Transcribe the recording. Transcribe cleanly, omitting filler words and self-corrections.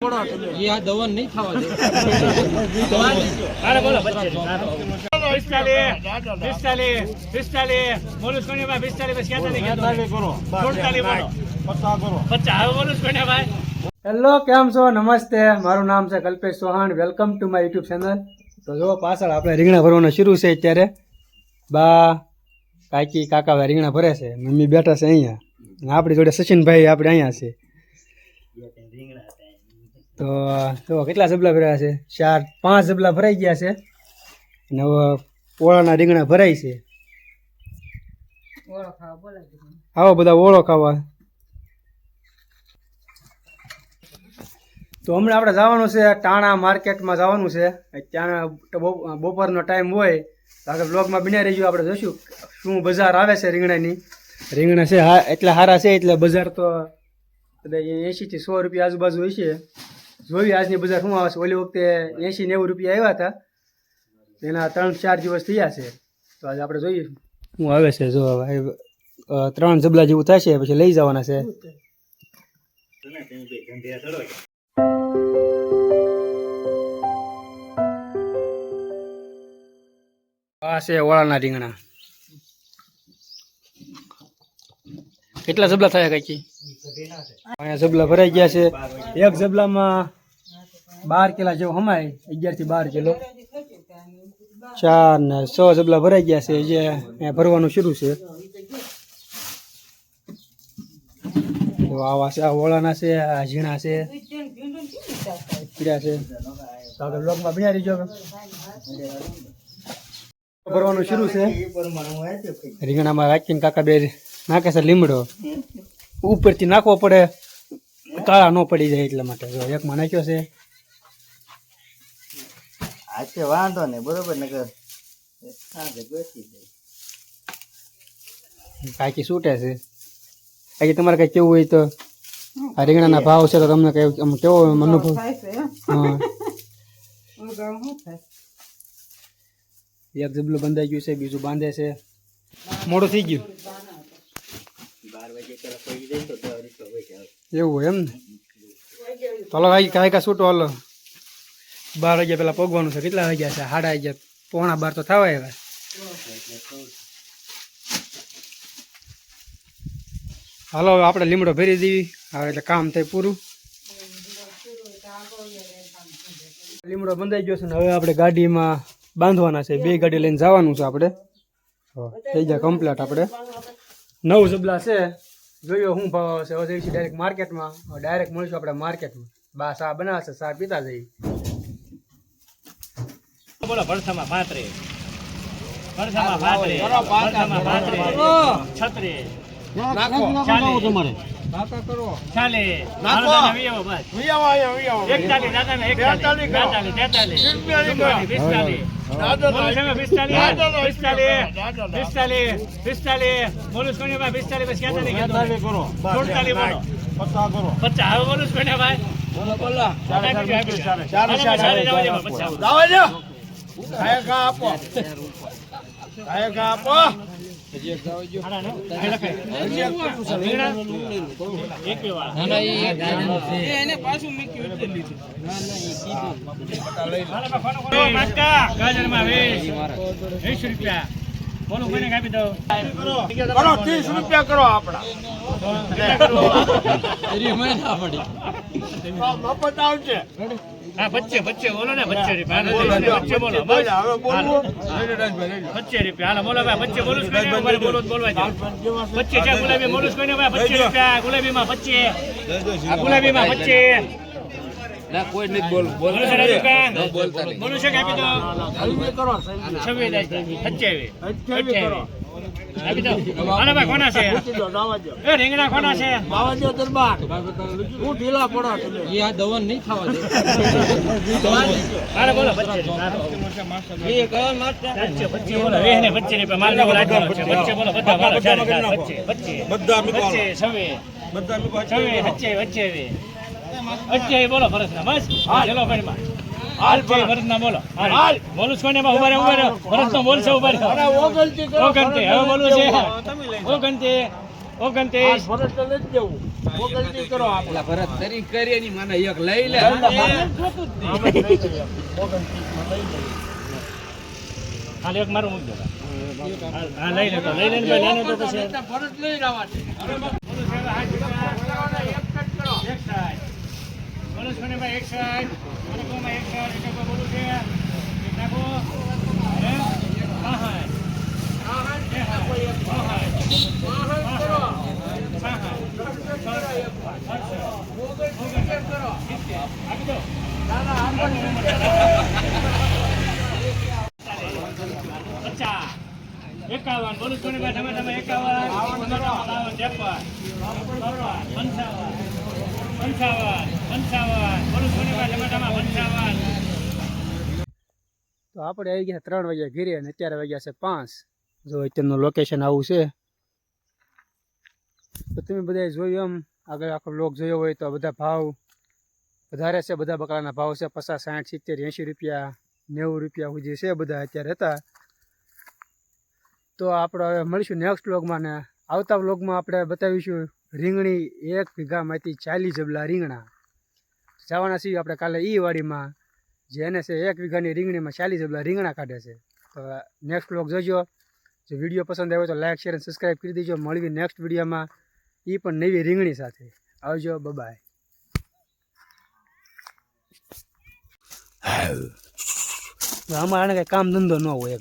ये आ दवन नहीं खावा दे। अरे बोलो बच्चे 45 बोलो सोने भाई 45 बस क्या चलेगा 45 करो 45 बोलो 50 करो 50 बोलो सोने भाई। હેલો કેમ છો નમસ્તે મારું નામ છે Kalpesh Chauhan welcome to my YouTube channel. તો જો પાછળ આપણે રીંગણા ભરવાનું શરૂ છે અત્યારે બા કાકી કાકા રીંગણા ભરે છે મમ્મી બેઠા છે અહીંયા અને આપણી જોડે સચિનભાઈ આપણે અહીંયા છે। તો જો કેટલા જબલા ભર્યા છે 4-5 જબલા ભરાઈ ગયા છે અને હવે ઓળાના રીંગણા ભરાય છે। આવો બધા ઓળો ખાવા। તો હમણાં આપણે જવાનું છે ટાણા માર્કેટમાં જવાનું છે ત્યાં બપોરનો ટાઈમ હોય તો આગળ બ્લોગમાં બન્યા રહીશું। આપણે જોઈશું શું બજાર આવે છે રીંગણાની। રીંગણા છે હા એટલા સારા છે એટલે બજાર તો કદાચ 80 થી 100 રૂપિયા આજુબાજુ હોય છે। જોઈએ આજની બજાર શું આવે છે। ઓલી વખતે 80-90 રૂપિયા આવ્યા હતા એના 3-4 દિવસ થયા છે તો આજે આપણે જોઈએ શું આવે છે। જો 3 જબલા જેવું થશે પછી લઈ જવાના છે। આ છે ઓળાના રીંગણા। કેટલા જબલા થયા કાકી? અહીંયા જબલા ભરાઈ ગયા છે। એક જબલામાં 12 કિલા જેવું હમાય 11 થી 12 કિલો 4 ને 6 જબલા ભરાઈ ગયા છે જે અહીંયા ભરવાનું શરૂ છે। તો આવા છે આ ઓળાના છે આ ઝીણા છે પીડા છે તો આગળ બ્લોગમાં બન્યા રહીજો। ભરવાનું શરૂ છે। રીંગણામાં રાખીને કાકા બે નાખે છે લીમડો ઉપરથી નાખવો પડે કાળા ન પડી જાય એટલા માટે જો એકમાં નાખ્યો છે। આજે વાંધો ને બરોબર નગર કાકી છૂટે છે। આજે તમારે કઈ કેવું હોય તો આ રીંગણાના ભાવ છે તો તમને કઈ કેવો અનુભવ? હા એક જબલું બંધાઈ ગયું છે બીજું બાંધે છે મોડું થઈ ગયું 12 વાગે પેલા પડી જાય તો 10 એવું હોય એમ ને? ચાલો ભાઈ કાંઈ છૂટો હાલો 12 વાગ્યા પેલા પગવાનું છે। કેટલા વાગ્યા છે? 11:30 11:45 તો થવા આવ્યા। હાલો આપણે લીમડો ભરી દેવી હવે એટલે કામ થાય પૂરું। લીમડો બંધાઈ ગયો છે ને હવે આપણે ગાડીમાં બાંધવાના છે। 2 ગાડી લઈને જવાનું છે આપણે થઈ જાય કમ્પ્લીટ। આપણે 9 જબલા છે જોયો શું ભાવ છે હવે જઈશું ડાયરેક્ટ માર્કેટમાં। ડાયરેક્ટ મળીશું આપણે માર્કેટમાં બા ચા બનાવશે ચા પીતા જઈએ। બોલો ભરસામાં 35 36 નાખો તમારે નાકા કરો ચાલે નાખો વિયાવો બસ વિયાવો 41 દાદાને 41 બોલો સોને ભાઈ 45 બસ ક્યાં ચાલે કરો 48 બોલો 50 કરો 50 બોલો સોને ભાઈ બોલો 4 દાવજો ખાયકા આપો બોલો કોઈને કાપી દો 30 રૂપિયા કરો આપડા મફત આવશે। હા બચ્ચે બોલો ને 25 રૂપિયા બોલો 25 રૂપિયા હાલો બોલો ભાઈ 25 બોલું ભાઈ બોલો બોલવા જાવ 25 છે ગુલાબી બોલું કોઈને ભાઈ 25 રૂપિયા ગુલાબીમાં 25 ગુલાબીમાં 25 ના કોઈ નહીં બોલ બોલો છે બોલતા નહીં બોલું છે કાપી દો હલવે કરો 26 કરો આપી દો આના ભાઈ કોના છે એ રીંગણા કોના છે બાવાજો દરબાર હું ઢીલા પડો ये आ दवन नहीं खावा दे। અરે બોલો 25 ये कौन मारता 25 બોલો રે ને 25 રૂપિયા માલ લેવો લાગવાનો છે 25 બોલો બધા મારો 25 બધા મીકો 26 બધા મીકો 26 28 બોલો ભરતના બસ ચલો ભાઈ માં હાલ ભરતના બોલો હાલ બોલું કોને માં ઉભા રહો ભરતનો બોલશે ઉભા રહો અરે ઓગંતી હવે બોલું છે ઓગંતી ભરત તો લઈ જવું ભરત તરી કરી એની મને એક લઈ લે ખાલી એક મારું મૂકી દો હા લઈ લે તો લઈ લે ભાઈ લેને તો પછી ભરત લઈ જવા છે એક સાઈડ બોલો છો ને ભાઈ એક સાઈડ અને કોમાં એક સાઈડ એટલે કોઈ બોલું છે એક નાખો હે હા હા એકાવન બોલું છું ને ભાઈ તમે 51 બોલું છું ને ભાઈ તમે 55 તો આપણે આવી ગયા 3 વાગ્યા ઘીરે અને અત્યારે વાગ્યા છે 5 જો અત્યારનું લોકેશન આવું છે તો તમે બધા જોયું એમ આગળ આખો બ્લોગ જોયો હોય તો બધા ભાવ વધારે છે બધા બકરાના ભાવ છે 50 60 70 80 રૂપિયા 90 રૂપિયા સુધી છે બધા અત્યારે હતા તો આપણે હવે મળીશું નેક્સ્ટ વ્લોગમાં ને આવતા વ્લોગમાં આપણે બતાવીશું રીંગણી 1 વીઘામાંથી 40 જબલા રીંગણા જવાના છીએ આપણે કાલે ઈ વાડીમાં જેને છે 1 વીઘાની રીંગણીમાં 40 જબલા રીંગણા કાઢે છે તો નેક્સ્ટ વ્લોગ જોજો જો વિડીયો પસંદ આવ્યો તો લાઈક શેર અને સબસ્ક્રાઈબ કરી દેજો મળવી નેક્સ્ટ વિડીયોમાં એ પણ નવી રીંગણી સાથે આવજો બાય આમાં આને કંઈ કામ ધંધો ન હોય